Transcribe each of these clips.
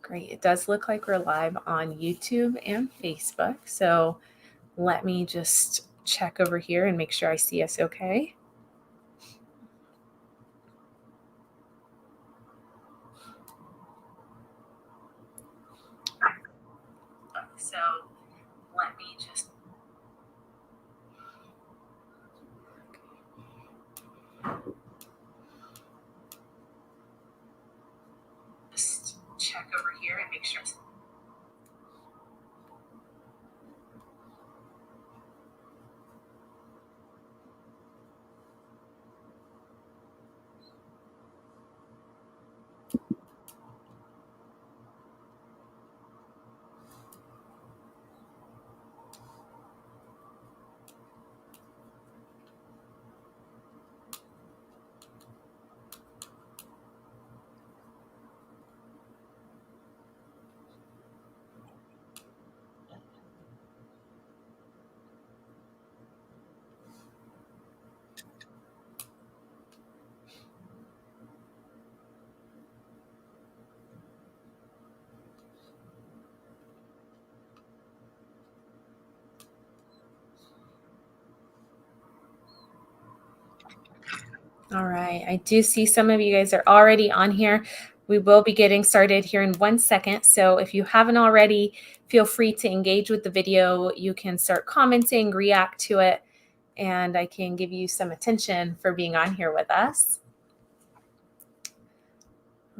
Great. It does look like we're live on YouTube and Facebook. So let me just check over here and make sure I see us okay. So let me just check over here and make sure. All right. I do see some of you guys are already on here. We will be getting started here in 1 second. So if you haven't already, feel free to engage with the video. You can start commenting, react to it, and I can give you some attention for being on here with us.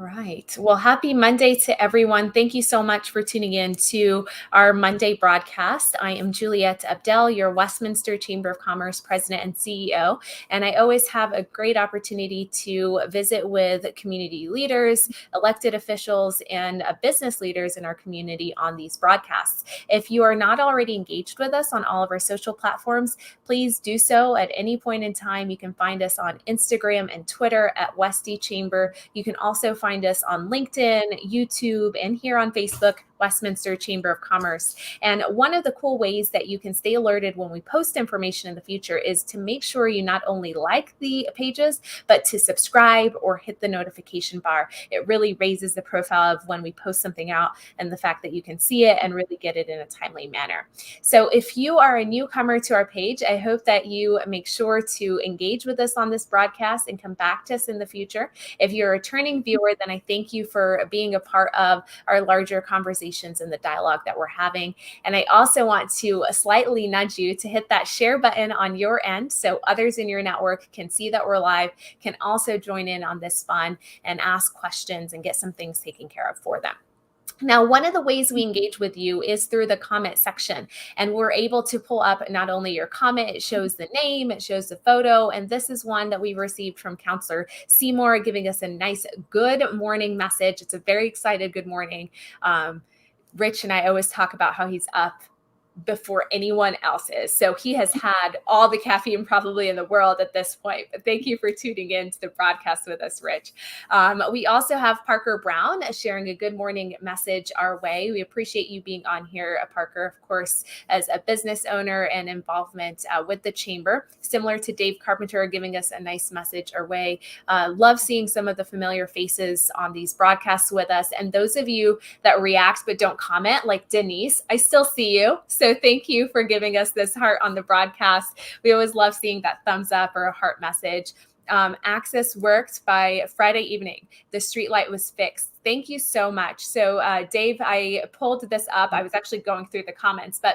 Right. Well, happy Monday to everyone. Thank you so much for tuning in to our Monday broadcast. I am Juliette Abdel, your Westminster Chamber of Commerce President and CEO, and I always have a great opportunity to visit with community leaders, elected officials, and business leaders in our community on these broadcasts. If you are not already engaged with us on all of our social platforms, please do so at any point in time. You can find us on Instagram and Twitter at Westy Chamber. You can also find us on LinkedIn, YouTube, and here on Facebook, Westminster Chamber of Commerce. And one of the cool ways that you can stay alerted when we post information in the future is to make sure you not only like the pages, but to subscribe or hit the notification bar. It really raises the profile of when we post something out and the fact that you can see it and really get it in a timely manner. So if you are a newcomer to our page, I hope that you make sure to engage with us on this broadcast and come back to us in the future. If you're a returning viewer, then I thank you for being a part of our larger conversations and the dialogue that we're having. And I also want to slightly nudge you to hit that share button on your end so others in your network can see that we're live, can also join in on this fun and ask questions and get some things taken care of for them. Now, one of the ways we engage with you is through the comment section, and we're able to pull up not only your comment, it shows the name, it shows the photo, and this is one that we received from Councilor Seymour giving us a nice good morning message. It's a very excited good morning. Rich and I always talk about how he's up before anyone else is. So he has had all the caffeine probably in the world at this point. But thank you for tuning in to the broadcast with us, Rich. We also have Parker Brown sharing a good morning message our way. We appreciate you being on here, Parker, of course, as a business owner and involvement with the chamber, similar to Dave Carpenter giving us a nice message our way. Love seeing some of the familiar faces on these broadcasts with us. And those of you that react but don't comment, like Denise, I still see you. So thank you for giving us this heart on the broadcast. We always love seeing that thumbs up or a heart message. Access worked by Friday evening. The street light was fixed. Thank you so much. So Dave, I pulled this up. I was actually going through the comments, but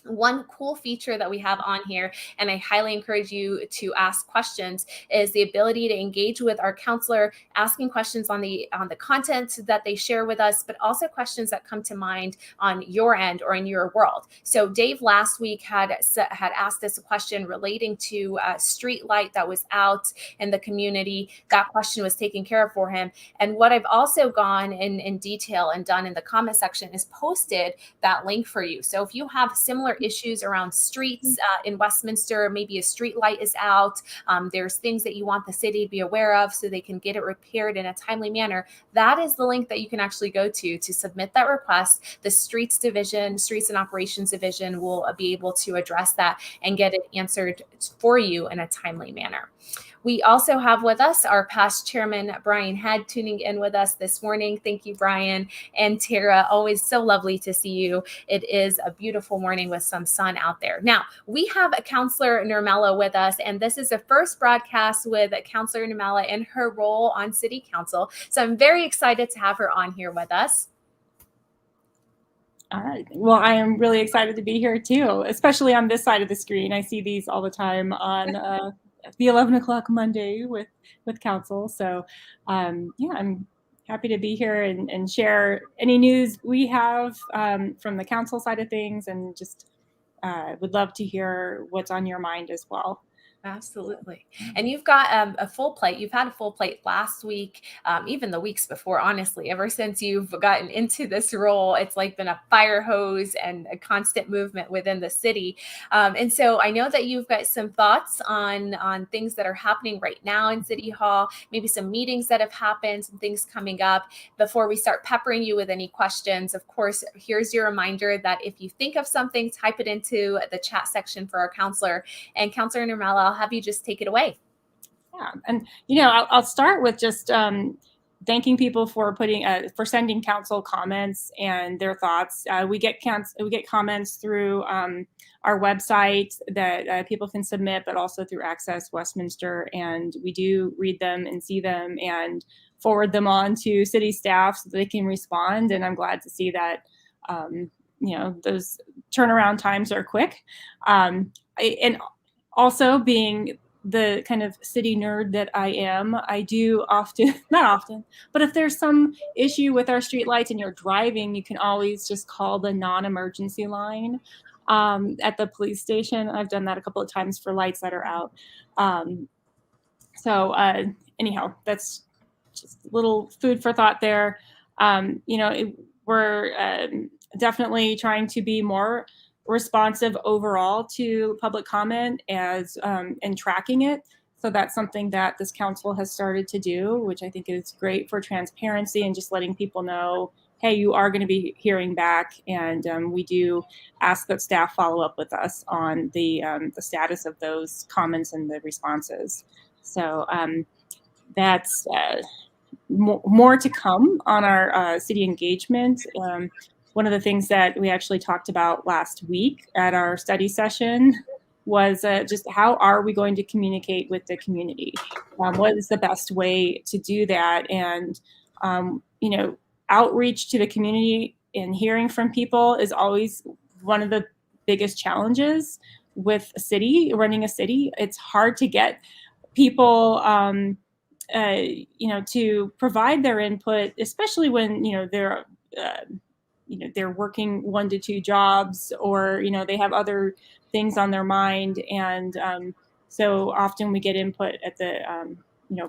one cool feature that we have on here, and I highly encourage you to ask questions, is the ability to engage with our counselor, asking questions on the content that they share with us, but also questions that come to mind on your end or in your world. So Dave last week had asked us a question relating to a street light that was out in the community. That question was taken care of for him. And what I've also gone in detail and done in the comment section is posted that link for you. So if you have similar issues around streets in Westminster, maybe a street light is out, there's things that you want the city to be aware of so they can get it repaired in a timely manner, that is the link that you can actually go to submit that request. The Streets and Operations Division will be able to address that and get it answered for you in a timely manner. We also have with us our past chairman, Brian Head, tuning in with us this morning. Thank you, Brian. And Tara, always so lovely to see you. It is a beautiful morning with some sun out there. Now, we have a Councilor Nurmela with us, and this is the first broadcast with Councilor Nurmela in her role on City Council. So I'm very excited to have her on here with us. All right. Well, I am really excited to be here too, especially on this side of the screen. I see these all the time on the 11 o'clock Monday with council. So yeah, I'm happy to be here and share any news we have from the council side of things, and just would love to hear what's on your mind as well. Absolutely. And you've got a full plate. You've had a full plate last week, even the weeks before, honestly. Ever since you've gotten into this role, it's like been a fire hose and a constant movement within the city. And so I know that you've got some thoughts on things that are happening right now in City Hall, maybe some meetings that have happened, some things coming up. Before we start peppering you with any questions, of course, here's your reminder that if you think of something, type it into the chat section for our counselor. And Councilor Nurmela, I'll have you just take it away. Yeah, and I'll start with just thanking people for sending council comments and their thoughts. We get comments through our website that people can submit, but also through Access Westminster, and we do read them and see them and forward them on to city staff so they can respond. And I'm glad to see that those turnaround times are quick. And also, being the kind of city nerd that I am, I do often, not often, but if there's some issue with our streetlights and you're driving, you can always just call the non-emergency line at the police station. I've done that a couple of times for lights that are out. So anyhow, that's just a little food for thought there. We're definitely trying to be more responsive overall to public comment and tracking it. So that's something that this council has started to do, which I think is great for transparency and just letting people know, hey, you are going to be hearing back. And we do ask that staff follow up with us on the status of those comments and the responses. So that's more to come on our city engagement. One of the things that we actually talked about last week at our study session was just how are we going to communicate with the community? What is the best way to do that? And, outreach to the community and hearing from people is always one of the biggest challenges with running a city. It's hard to get people to provide their input, especially when they're working 1 to 2 jobs, or they have other things on their mind, and so often we get input at the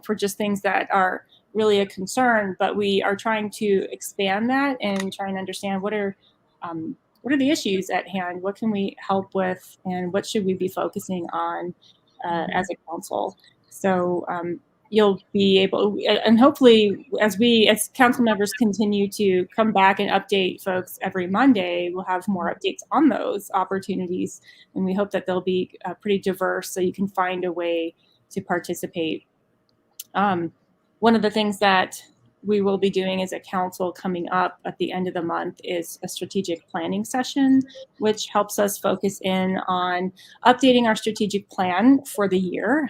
for just things that are really a concern. But we are trying to expand that and try and understand what are the issues at hand, what can we help with, and what should we be focusing on as a council. So you'll be able, and hopefully as council members continue to come back and update folks every Monday, we'll have more updates on those opportunities. And we hope that they'll be pretty diverse so you can find a way to participate. One of the things that we will be doing as a council coming up at the end of the month is a strategic planning session, which helps us focus in on updating our strategic plan for the year.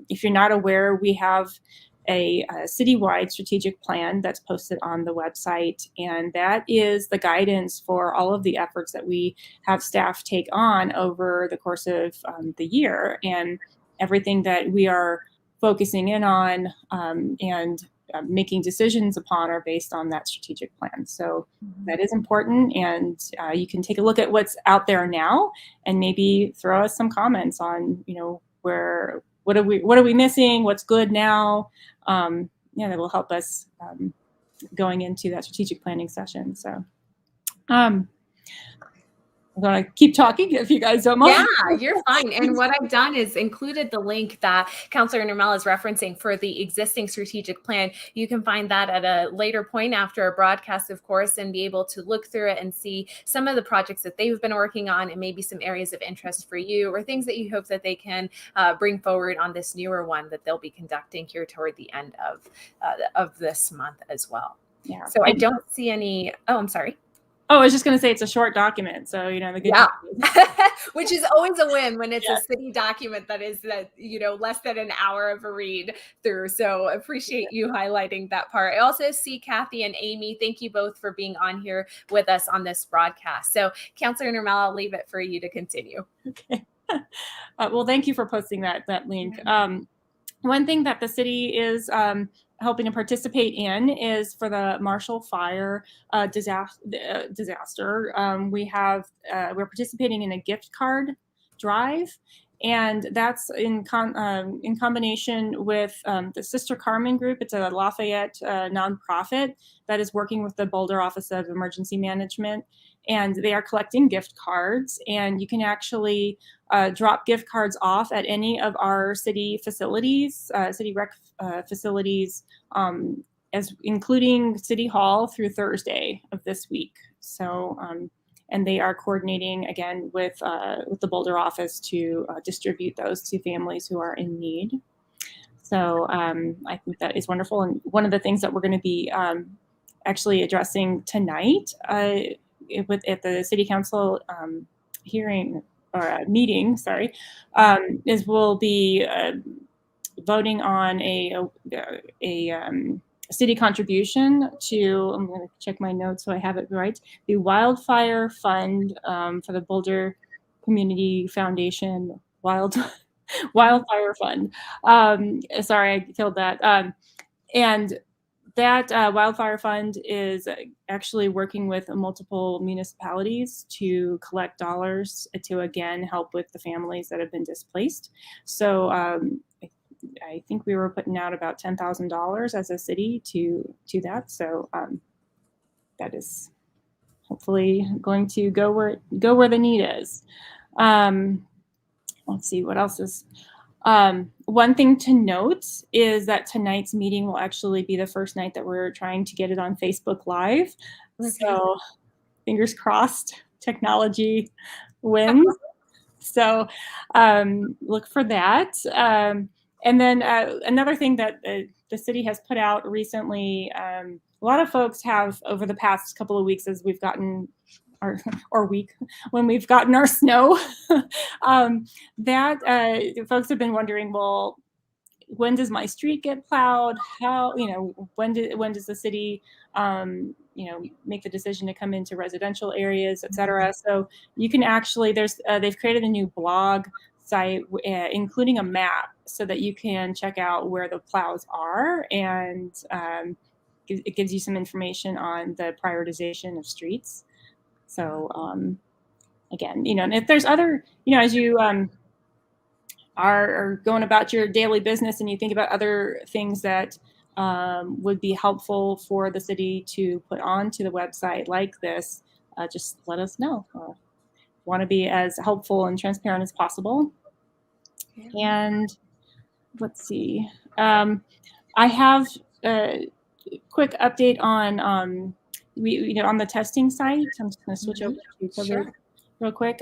If you're not aware, we have a citywide strategic plan that's posted on the website, and that is the guidance for all of the efforts that we have staff take on over the course of the year, and everything that we are focusing in on and making decisions upon are based on that strategic plan. So that is important, and you can take a look at what's out there now and maybe throw us some comments on what are we missing, what's good now. That will help us going into that strategic planning session. So I'm gonna keep talking if you guys don't mind. Yeah, you're fine. And what I've done is included the link that Councilor Nurmela is referencing for the existing strategic plan. You can find that at a later point after a broadcast, of course, and be able to look through it and see some of the projects that they've been working on and maybe some areas of interest for you or things that you hope that they can bring forward on this newer one that they'll be conducting here toward the end of this month as well. Yeah. So I don't see any. Oh, I'm sorry. Oh, I was just going to say it's a short document. So, the good which is always a win when it's a city document that is less than an hour of a read through. So appreciate you highlighting that part. I also see Kathy and Amy. Thank you both for being on here with us on this broadcast. So Councilor Nurmela, I'll leave it for you to continue. Okay. Well, thank you for posting that link. One thing that the city is helping to participate in is for the Marshall Fire disaster. We're participating in a gift card drive, and that's in combination with the Sister Carmen Group. It's a Lafayette nonprofit that is working with the Boulder Office of Emergency Management, and they are collecting gift cards, and you can actually drop gift cards off at any of our city facilities, city rec facilities, as including City Hall through Thursday of this week. So, and they are coordinating again with the Boulder office to distribute those to families who are in need. So I think that is wonderful. And one of the things that we're going to be actually addressing tonight at the City Council hearing or meeting, sorry, is we'll be voting on a city contribution to, I'm going to check my notes so I have it right, the Wildfire Fund for the Boulder Community Foundation Wildfire Fund. Sorry, I killed that. And that Wildfire Fund is actually working with multiple municipalities to collect dollars to, again, help with the families that have been displaced. So I think we were putting out about $10,000 as a city to that. So that is hopefully going to go where the need is. Let's see what else is. One thing to note is that tonight's meeting will actually be the first night that we're trying to get it on Facebook Live. Okay. So fingers crossed, technology wins. So look for that. And then another thing that the city has put out recently, a lot of folks have over the past couple of weeks as we've gotten when we've gotten our snow, that folks have been wondering, well, when does my street get plowed? How, when does the city, make the decision to come into residential areas, et cetera. So you can actually, they've created a new blog site, including a map so that you can check out where the plows are, and it gives you some information on the prioritization of streets. So again, and if there's other, as you are going about your daily business and you think about other things that would be helpful for the city to put onto the website like this, just let us know. Want to be as helpful and transparent as possible. And let's see, I have a quick update on on the testing site. I'm just going to switch over to COVID real quick.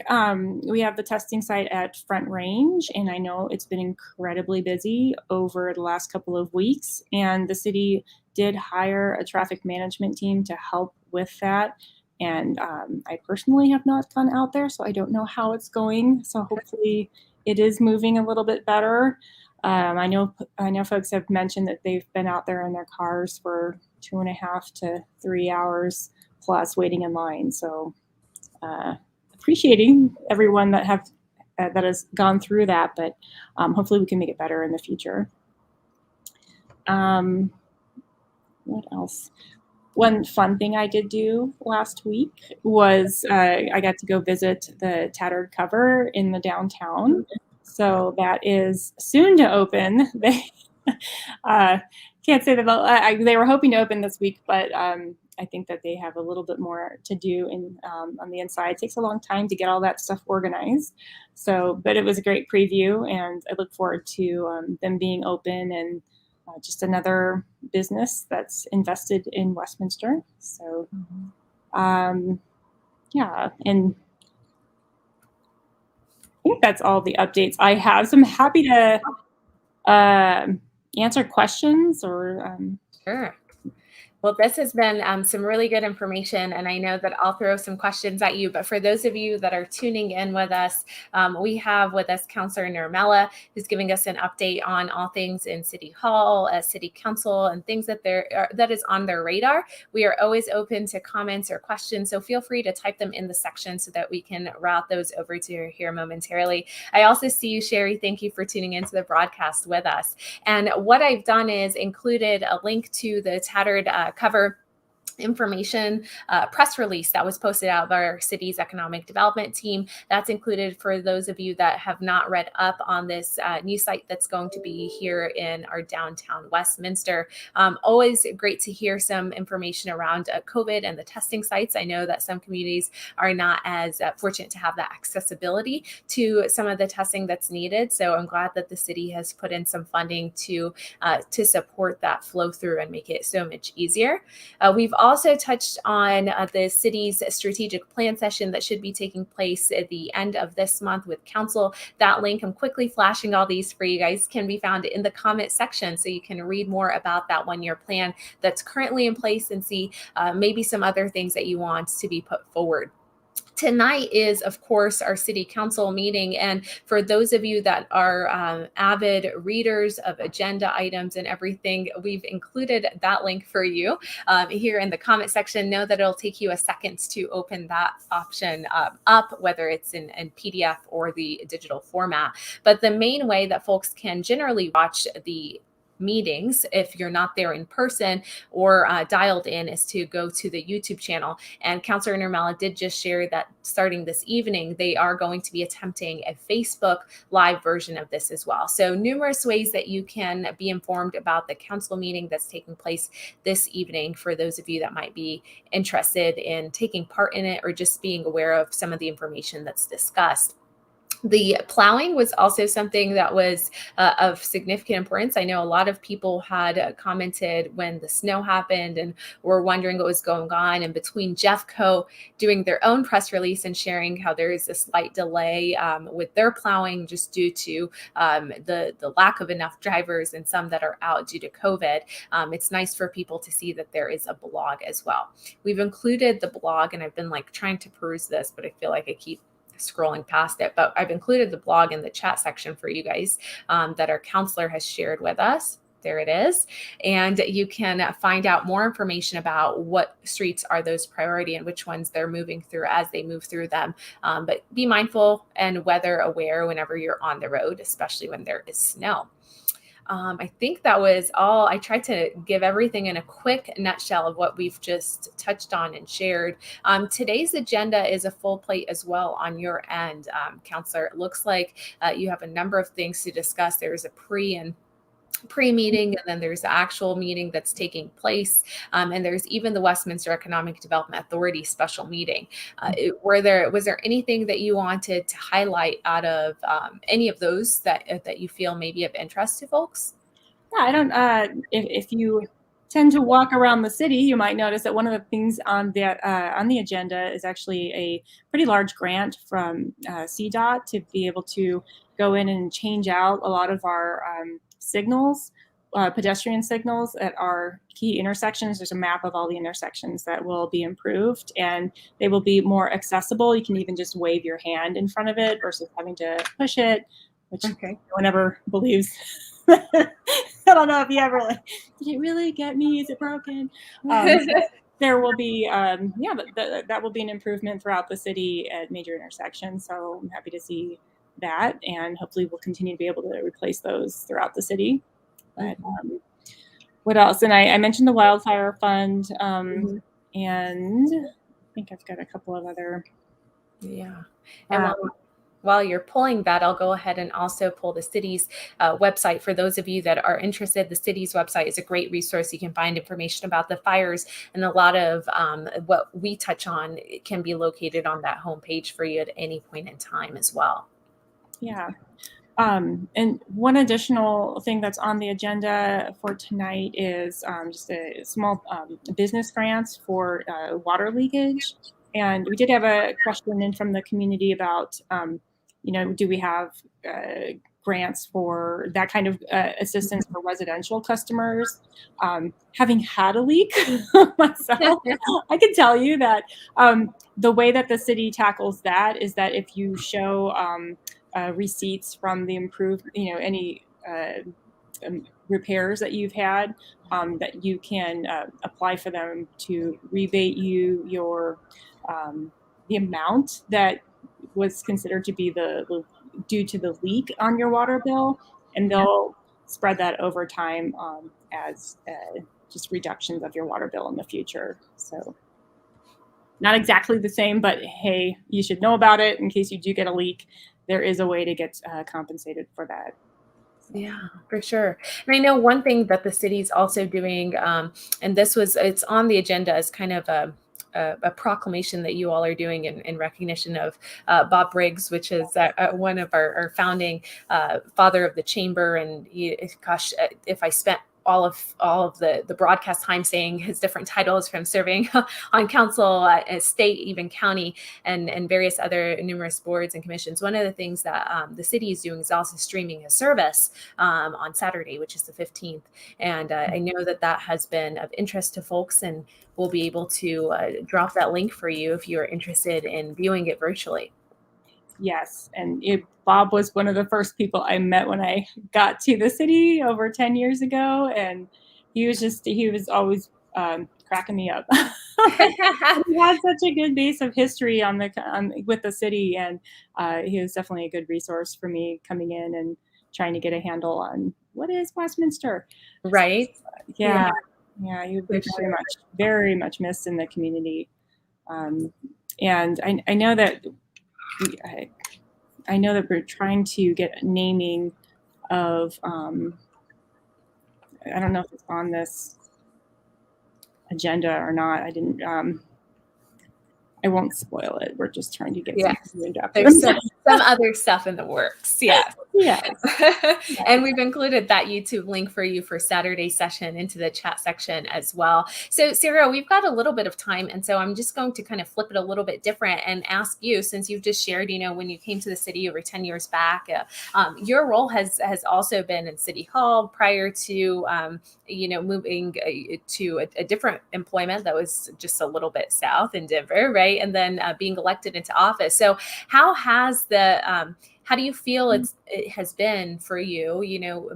We have the testing site at Front Range, and I know it's been incredibly busy over the last couple of weeks, and the city did hire a traffic management team to help with that. And I personally have not gone out there, so I don't know how it's going. So hopefully it is moving a little bit better. I know folks have mentioned that they've been out there in their cars for 2.5 to 3 hours plus waiting in line. So appreciating everyone that has gone through that, but hopefully we can make it better in the future. What else? One fun thing I did do last week was I got to go visit the Tattered Cover in the downtown. So that is soon to open. They can't say that they were hoping to open this week, but I think that they have a little bit more to do on the inside. It takes a long time to get all that stuff organized. So, but it was a great preview, and I look forward to them being open and just another business that's invested in Westminster. So, yeah, and I think that's all the updates I have. So I'm happy to answer questions or. Sure. Well, this has been some really good information, and I know that I'll throw some questions at you. But for those of you that are tuning in with us, we have with us Councilor Nurmela, who's giving us an update on all things in City Hall, City Council, and things that is on their radar. We are always open to comments or questions, so feel free to type them in the section so that we can route those over to you here momentarily. I also see you, Sherry. Thank you for tuning into the broadcast with us. And what I've done is included a link to the tattered cover information press release that was posted out by our city's economic development team. That's included for those of you that have not read up on this new site that's going to be here in our downtown Westminster. Always great to hear some information around COVID and the testing sites. I know that some communities are not as fortunate to have that accessibility to some of the testing that's needed. So I'm glad that the city has put in some funding to support that flow through and make it so much easier. We've also touched on the city's strategic plan session that should be taking place at the end of this month with council. That link, I'm quickly flashing all these for you guys, can be found in the comment section, so you can read more about that one-year plan that's currently in place and see maybe some other things that you want to be put forward. Tonight is, of course, our city council meeting. And for those of you that are avid readers of agenda items and everything, we've included that link for you here in the comment section. Know that it'll take you a second to open that option up, whether it's in PDF or the digital format. But the main way that folks can generally watch the meetings, if you're not there in person or dialed in, is to go to the YouTube channel. And Councilor Nurmela did just share that starting this evening, they are going to be attempting a Facebook live version of this as well. So numerous ways that you can be informed about the council meeting that's taking place this evening for those of you that might be interested in taking part in it or just being aware of some of the information that's discussed. The plowing was also something that was of significant importance. I know a lot of people had commented when the snow happened and were wondering what was going on. And between Jeffco doing their own press release and sharing how there is a slight delay with their plowing just due to the lack of enough drivers and some that are out due to COVID, it's nice for people to see that there is a blog as well. We've included the blog, and I've been trying to peruse this, but I feel like I keep scrolling past it, but I've included the blog in the chat section for you guys that our counselor has shared with us. There it is. And you can find out more information about what streets are those priority and which ones they're moving through as they move through them. But be mindful and weather aware whenever you're on the road, especially when there is snow. I think that was all. I tried to give everything in a quick nutshell of what we've just touched on and shared. Today's agenda is a full plate as well on your end, Counselor. It looks like you have a number of things to discuss. There's a pre-meeting, and then there's the actual meeting that's taking place, and there's even the Westminster Economic Development Authority special meeting. Was there anything that you wanted to highlight out of any of those that you feel may be of interest to folks? Yeah, I don't. If you tend to walk around the city, you might notice that one of the things on the agenda is actually a pretty large grant from CDOT to be able to go in and change out a lot of our signals, pedestrian signals at our key intersections. There's a map of all the intersections that will be improved, and they will be more accessible. You can even just wave your hand in front of it versus having to push it, which no one ever believes. I don't know if you ever did it really get me? Is it broken? There will be, that will be an improvement throughout the city at major intersections. So I'm happy to see that, and hopefully we'll continue to be able to replace those throughout the city. But what else? And I mentioned the Wildfire Fund, and I think I've got a couple of other. Yeah. And while you're pulling that, I'll go ahead and also pull the city's website. For those of you that are interested, the city's website is a great resource. You can find information about the fires, and a lot of what we touch on can be located on that homepage for you at any point in time as well. Yeah. And one additional thing that's on the agenda for tonight is just a small business grants for water leakage. And we did have a question in from the community about, do we have grants for that kind of assistance for residential customers? Having had a leak myself, I can tell you that the way that the city tackles that is that if you show receipts from the improved, any repairs that you've had, that you can apply for them to rebate you your the amount that was considered to be the due to the leak on your water bill, and they'll spread that over time as just reductions of your water bill in the future. So not exactly the same, but hey, you should know about it in case you do get a leak. There is a way to get compensated for that. Yeah, for sure. And I know one thing that the city's also doing, and it's on the agenda as kind of a proclamation that you all are doing in recognition of Bob Briggs, which is one of our founding father of the chamber. And gosh, if I spent all of the broadcast time saying his different titles from serving on council, state, even county, and various other numerous boards and commissions. One of the things that the city is doing is also streaming a service on Saturday, which is the 15th. And I know that has been of interest to folks, and we'll be able to drop that link for you if you're interested in viewing it virtually. Yes, and Bob was one of the first people I met when I got to the city over 10 years ago, and he was always cracking me up. He had such a good base of history with the city, and he was definitely a good resource for me coming in and trying to get a handle on what is Westminster. Right? Yeah, he would be very much missed in the community. And I know that we're trying to get naming of, I don't know if it's on this agenda or not. I won't spoil it. We're just trying to get there's some other stuff in the works. Yeah. Yes. And we've included that YouTube link for you for Saturday session into the chat section as well. So Sarah, we've got a little bit of time. And so I'm just going to kind of flip it a little bit different and ask you, since you've just shared, when you came to the city over 10 years back, your role has also been in City Hall prior to, moving to a different employment that was just a little bit south in Denver, right? And then being elected into office. So how do you feel it has been for you,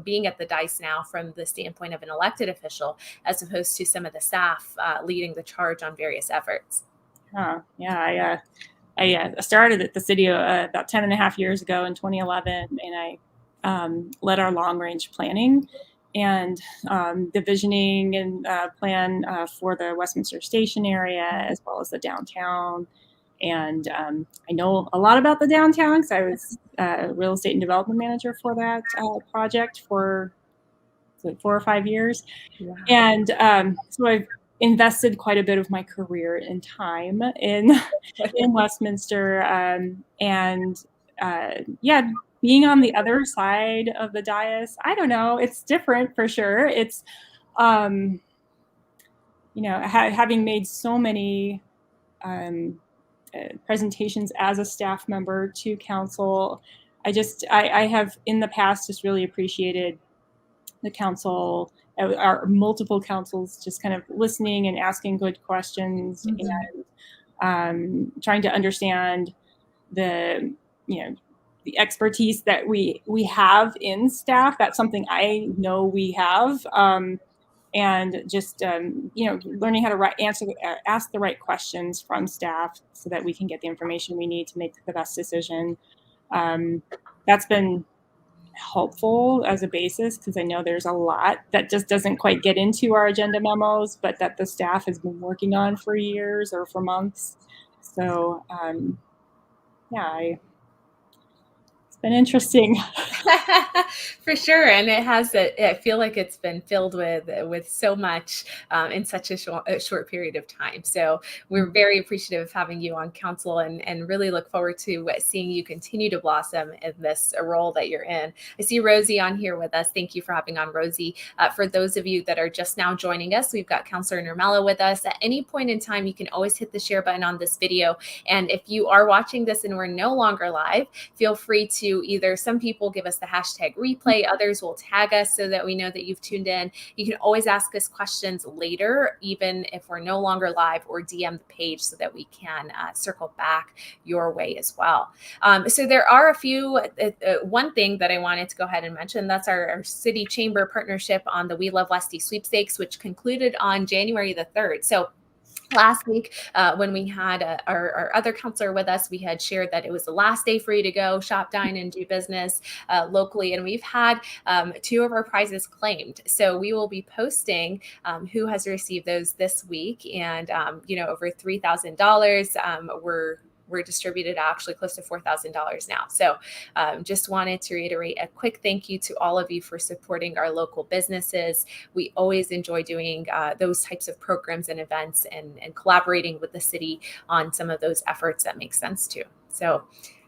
being at the DICE now from the standpoint of an elected official, as opposed to some of the staff leading the charge on various efforts? I started at the city about 10 and a half years ago in 2011, and I led our long range planning and the visioning and plan for the Westminster Station area, as well as the downtown. And I know a lot about the downtown because I was real estate and development manager for that project for 4 or 5 years. Wow. And so I've invested quite a bit of my career and time in Westminster. Being on the other side of the dais, I don't know, it's different for sure. It's, having made so many presentations as a staff member to council, I have in the past just really appreciated the council, our multiple councils, just kind of listening and asking good questions, and trying to understand the expertise that we have in staff. That's something I know we have. And just learning how to ask the right questions from staff so that we can get the information we need to make the best decision. That's been helpful as a basis, because I know there's a lot that just doesn't quite get into our agenda memos, but that the staff has been working on for years or for months. So been interesting. For sure, and it has. I feel like it's been filled with so much in such a short period of time. So we're very appreciative of having you on council, and really look forward to seeing you continue to blossom in this role that you're in. I see Rosie on here with us. Thank you for hopping on, Rosie. For those of you that are just now joining us, we've got Councilor Nurmela with us. At any point in time, you can always hit the share button on this video. And if you are watching this and we're no longer live, feel free to either, some people give us the hashtag replay, others will tag us so that we know that you've tuned in. You can always ask us questions later, even if we're no longer live, or DM the page so that we can circle back your way as well. So there are a few, one thing that I wanted to go ahead and mention, that's our city chamber partnership on the We Love Westy sweepstakes, which concluded on January the 3rd. So last week, when we had our other counselor with us, we had shared that it was the last day for you to go shop, dine, and do business locally. And we've had 2 of our prizes claimed. So we will be posting who has received those this week. And, over $3,000 were distributed, actually close to $4,000 now. So just wanted to reiterate a quick thank you to all of you for supporting our local businesses. We always enjoy doing those types of programs and events, and collaborating with the city on some of those efforts that make sense too. So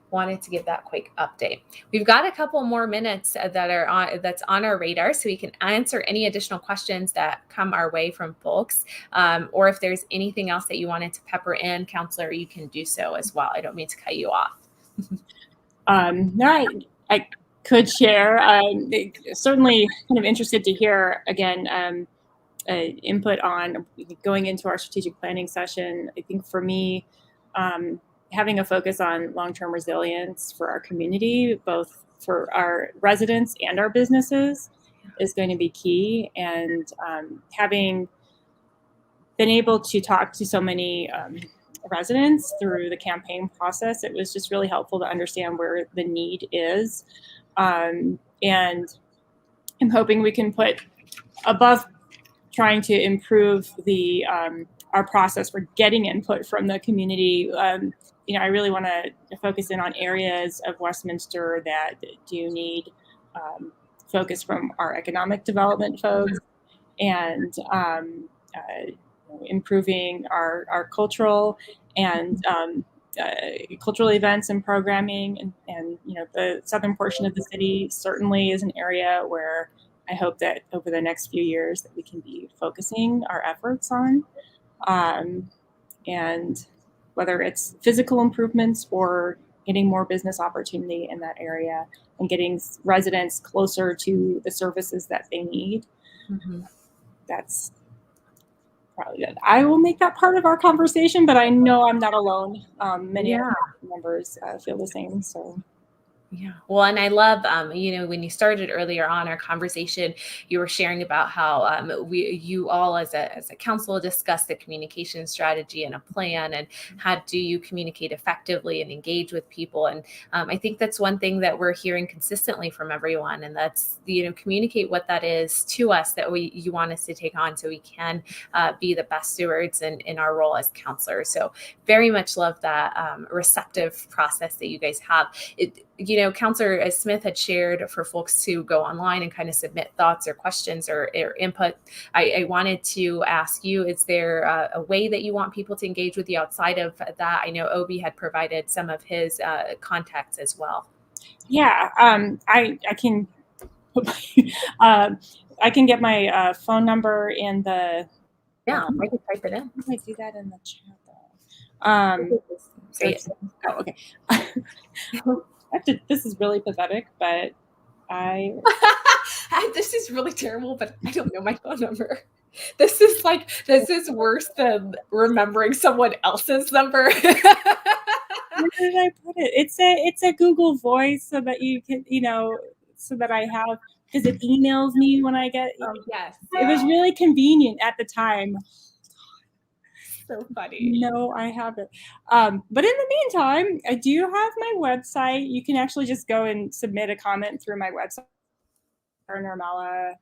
wanted to give that quick update. We've got a couple more minutes that's on our radar, so we can answer any additional questions that come our way from folks, or if there's anything else that you wanted to pepper in, Councilor, you can do so as well. I don't mean to cut you off. No, I could share. Certainly kind of interested to hear again input on going into our strategic planning session. I think for me, having a focus on long-term resilience for our community, both for our residents and our businesses, is going to be key. And having been able to talk to so many residents through the campaign process, it was just really helpful to understand where the need is. And I'm hoping we can put above trying to improve the our process for getting input from the community. I really want to focus in on areas of Westminster that do need focus from our economic development folks, and improving our cultural and cultural events and programming. And the southern portion of the city certainly is an area where I hope that over the next few years that we can be focusing our efforts on, and whether it's physical improvements or getting more business opportunity in that area and getting residents closer to the services that they need. Mm-hmm. That's probably good. I will make that part of our conversation, but I know I'm not alone. Many other members feel the same. So. Yeah. Well, and I love, when you started earlier on our conversation, you were sharing about how you all as a council discussed the communication strategy and a plan, and how do you communicate effectively and engage with people. And I think that's one thing that we're hearing consistently from everyone. And that's, communicate what that is to us that you want us to take on, so we can be the best stewards in our role as counselors. So very much love that receptive process that you guys have. Councilor Smith had shared for folks to go online and kind of submit thoughts or questions or input. I wanted to ask you, is there a way that you want people to engage with you outside of that? I know Obi had provided some of his contacts as well. Yeah, I can I can get my phone number in the. Yeah, I can type it in. I do that in the chat though. Okay. This is really pathetic, but this is really terrible, but I don't know my phone number. This is worse than remembering someone else's number. Where did I put it? It's a Google Voice, so that you can, so that I have, because it emails me when I get. Oh, yes. It was really convenient at the time. So funny. No, I haven't. But in the meantime, I do have my website. You can actually just go and submit a comment through my website, nurmela.com.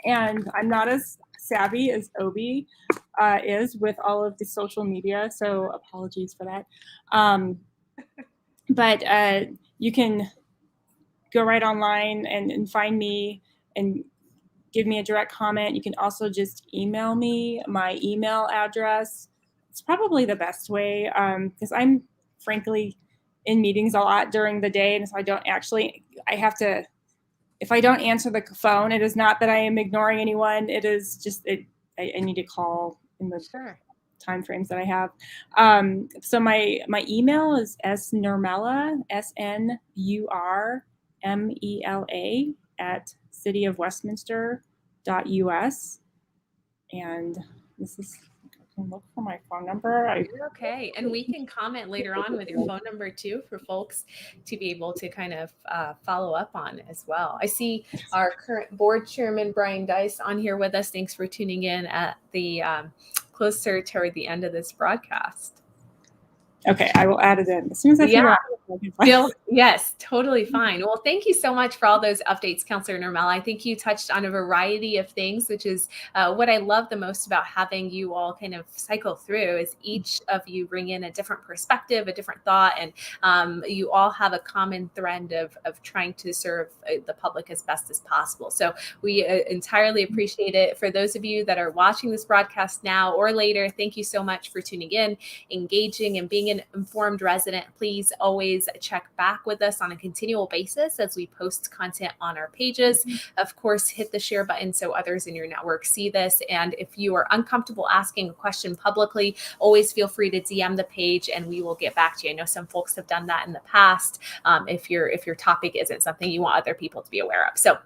And I'm not as savvy as Obi is with all of the social media, so apologies for that. But you can go right online and find me and give me a direct comment. You can also just email me. My email address, it's probably the best way, because I'm frankly in meetings a lot during the day, and so I have to, if I don't answer the phone, it is not that I am ignoring anyone. It is just I need to call in the Sure. time frames that I have. So my email is snurmela, SNURMELA at cityofwestminster.us. And this is, I can look for my phone number. You're okay. And we can comment later on with your phone number too for folks to be able to kind of follow up on as well. I see our current board chairman, Brian Dice, on here with us. Thanks for tuning in at the closer toward the end of this broadcast. Okay, I will add it in as soon as I figure out. Yes, totally fine. Well, thank you so much for all those updates, Councilor Nurmela. I think you touched on a variety of things, which is what I love the most about having you all kind of cycle through is each of you bring in a different perspective, a different thought, and you all have a common thread of trying to serve the public as best as possible. So we entirely appreciate it. For those of you that are watching this broadcast now or later, thank you so much for tuning in, engaging, and being an informed resident. Please always check back with us on a continual basis as we post content on our pages. Of course, hit the share button so others in your network see this. And if you are uncomfortable asking a question publicly, always feel free to DM the page and we will get back to you. I know some folks have done that in the past if your topic isn't something you want other people to be aware of. So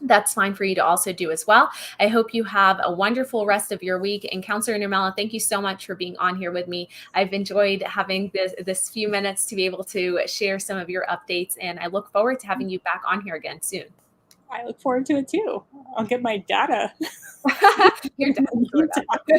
that's fine for you to also do as well. I hope you have a wonderful rest of your week. And Councilor Nurmela, thank you so much for being on here with me. I've enjoyed having this few minutes to be able to share some of your updates, and I look forward to having you back on here again soon. I look forward to it too. I'll get my data. Your data.